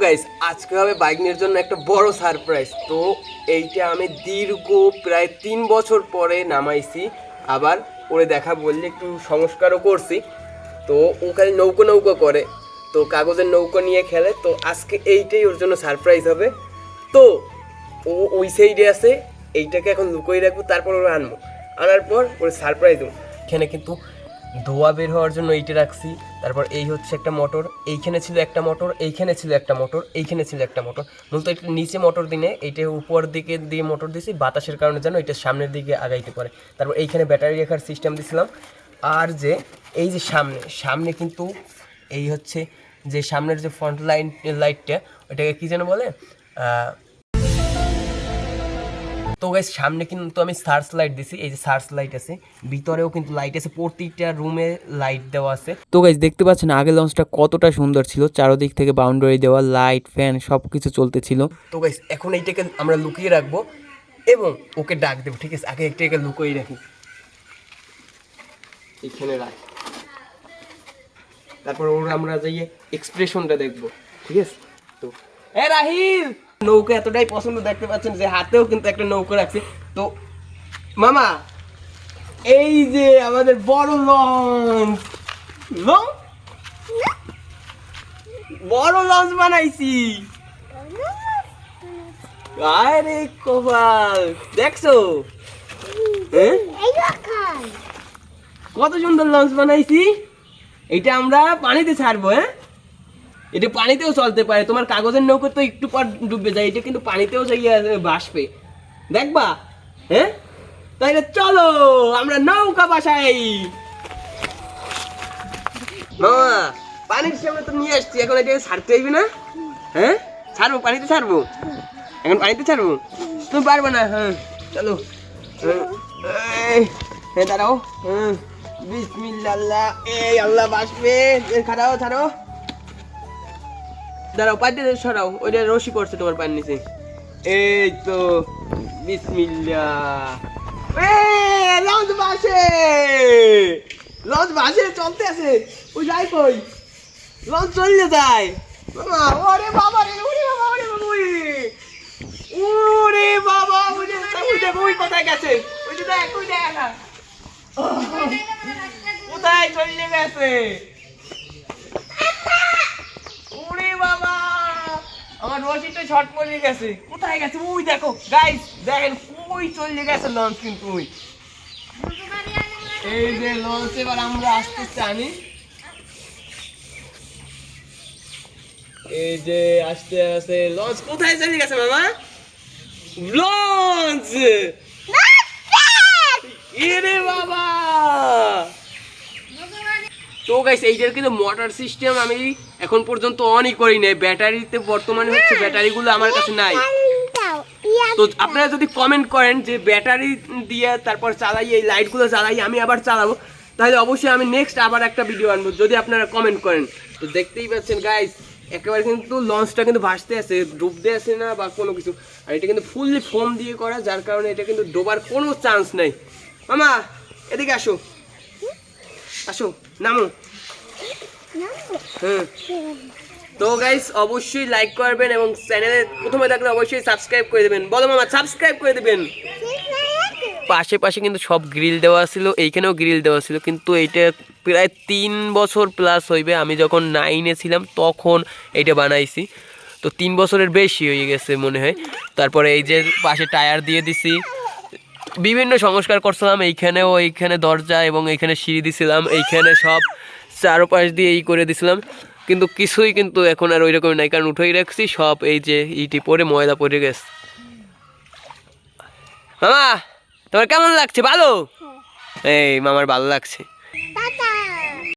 Guys আজকে হবে bike নিয়ে জন্য একটা বড় সারপ্রাইজ। তো এইটা আমি দীর্ঘ প্রায় 3 বছর পরে নামাইছি, আবার ওরে দেখা বললে একটু সংস্কারও করছি। তো ও খালি নৌকো নৌকো করে, তো কাগজের নৌকো নিয়ে খেলে। তো আজকে এইটাই ওর জন্য সারপ্রাইজ হবে। তো ও ওই সাইডে আছে, এইটাকে এখন লুকোই রাখবো, তারপর ওরা আনবো, আনার পর ওর সারপ্রাইজ দেবো। এখানে কিন্তু ধোয়া বের হওয়ার জন্য এইটা রাখছি। তারপর এই হচ্ছে একটা মোটর, এইখানে ছিল একটা মোটর, এইখানে ছিল একটা মোটর, এইখানে ছিল একটা মোটর। মূলত এটা নিচে মোটর দিনে এইটা উপর দিকে দিয়ে মোটর দিয়েছি বাতাসের কারণে যেন এটা সামনের দিকে আগাইতে পারে। তারপর এইখানে ব্যাটারি রাখার সিস্টেম দিয়েছিলাম। আর যে এই যে সামনে সামনে কিন্তু এই হচ্ছে যে সামনের যে ফ্রন্ট লাইটটা, ওইটাকে কী যেন বলে, তো গাইস সামনে কিন্তু আমি সার্চ লাইট দিছি। এই যে সার্চ লাইট আছে, ভিতরেও কিন্তু লাইট আছে, প্রতিটা রুমে লাইট দেওয়া আছে। তো গাইস দেখতে পাচ্ছেন আগে লঞ্চটা কতটা সুন্দর ছিল, চারদিক থেকে বাউন্ডারি দেওয়া, লাইট ফ্যান সব কিছু চলতেছিল। তো গাইস এখন এইটাকে আমরা লুকিয়ে রাখবো এবং ওকে ডাক দেবো, ঠিক আছে? আগে এইটাকে লুকিয়ে রাখি, এইখানে রাখ, তারপর ওর আমরা যাইয়ে এক্সপ্রেশনটা দেখবো, ঠিক আছে? তো এ রাহিল, নৌকা এতটাই পছন্দ, দেখতে পাচ্ছেন যে হাতেও কিন্তু একটা নৌকা রাখছে। তো মামা, এই যে আমাদের বড় লঞ্চ, বড় লঞ্চ বানাইছি। আরে কপাল, দেখছো? হ্যাঁ, কত সুন্দর লঞ্চ বানাইছি। এটা আমরা পানিতে ছাড়বো। হ্যাঁ, এটা পানিতেও চলতে পারে। তোমার কাগজের নৌকো তো একটু পর ডুবে যায়, এটা কিন্তু পানিতেও যাইয়া ভাসবে, দেখবা? হ্যাঁ, তাইলে চলো আমরা নৌকা বাসাই। মামা, পানির সামনে তো নিয়ে আসছি, এখন এটা ছাড়তে হইবে না? হ্যাঁ, ছাড়বো, পানিতে ছাড়বো, এখন পানিতে ছাড়বো। তুমি পারবে না? হ্যাঁ চলো। হ্যাঁ দাঁড়াও। হ্যাঁ, বিসমিল্লাহ, এই আল্লাহ বাসবে। খাড়াও, ছাড়ো, দাঁড়াও, পাইতে সরাও, ওইটা রশি করছে তোমার পায়ের নিচে। এই তো, বিসমিল্লাহ। লঞ্চ বাসে, লঞ্চ বাসে, চলতে আছে। ওই যাই কই, লঞ্চ চললে যায়। মামা, ওরে বাবা রে, ওরে বাবা, ওরে বাবা, ওরে বাবা, ওই কোথায় গেছে? ওই যে দেখ, ওই দেখ, কোথায় চলে গেছে? ওরে বাবা, আমার রশিটা শর্ট পড়ে গেছে। কোথায় গেছে? ওই দেখো গাইস, দেখেন কই চলে গেছে লঞ্চ। কিন্তু ওই এই যে লঞ্চ, এবার আমরা আস্তে আস্তে আনি। এই যে আস্তে আস্তে লঞ্চ কোথায় চলে গেছে মামা? লঞ্চ, এরে বাবা। তো গাইস এইটার কিন্তু মোটর সিস্টেম আমি এখন পর্যন্ত অনই করি নাই। ব্যাটারিতে বর্তমানে হচ্ছে, ব্যাটারিগুলো আমার কাছে নাই। তো আপনারা যদি কমেন্ট করেন যে ব্যাটারি দিয়ে তারপর চালাই, এই লাইটগুলো জ্বালাই আমি আবার চালাবো, তাহলে অবশ্যই আমি নেক্সট আবার একটা ভিডিও আনবো, যদি আপনারা কমেন্ট করেন। তো দেখতেই পাচ্ছেন গাইস, একেবারে কিন্তু লঞ্চটা কিন্তু ভাসতে আছে, ডুবতে আছে না বা কোনো কিছু। আর এটা কিন্তু ফুললি ফোম দিয়ে করা, যার কারণে এটা কিন্তু ডোবার কোনো চান্স নেই। মামা এদিকে আসো, আসো, নামো। হুম, তো গাইস অবশ্যই লাইক করবেন এবং চ্যানেলে প্রথমে থাকলে অবশ্যই সাবস্ক্রাইব করে দেবেন। বলো মামা, সাবস্ক্রাইব করে দেবেন। পাশে পাশে কিন্তু সব গ্রিল দেওয়া ছিল, এইখানেও গ্রিল দেওয়া ছিল, কিন্তু এইটা প্রায় 3 বছর প্লাস হইবে। আমি যখন 9-এ ছিলাম তখন এইটা বানাইছি, তো 3 বছরের বেশি হয়ে গেছে মনে হয়। তারপরে এই যে পাশে টায়ার দিয়ে দিছি, বিভিন্ন সংস্কার করছিলাম। এইখানে দরজা এবং এইখানে সিঁড়ি দিছিলাম, এইখানে সব চারপাশ দিয়ে এই করে দিছিলাম, কিন্তু কিছুই কিন্তু এখন আর ওই রকম নাই, কারণ উঠেই রাখছি সব। এই যে ইটি পরে ময়লা পড়ে গেছে। মামা তোমার কেমন লাগছে? ভালো? এই মামার ভালো লাগছে।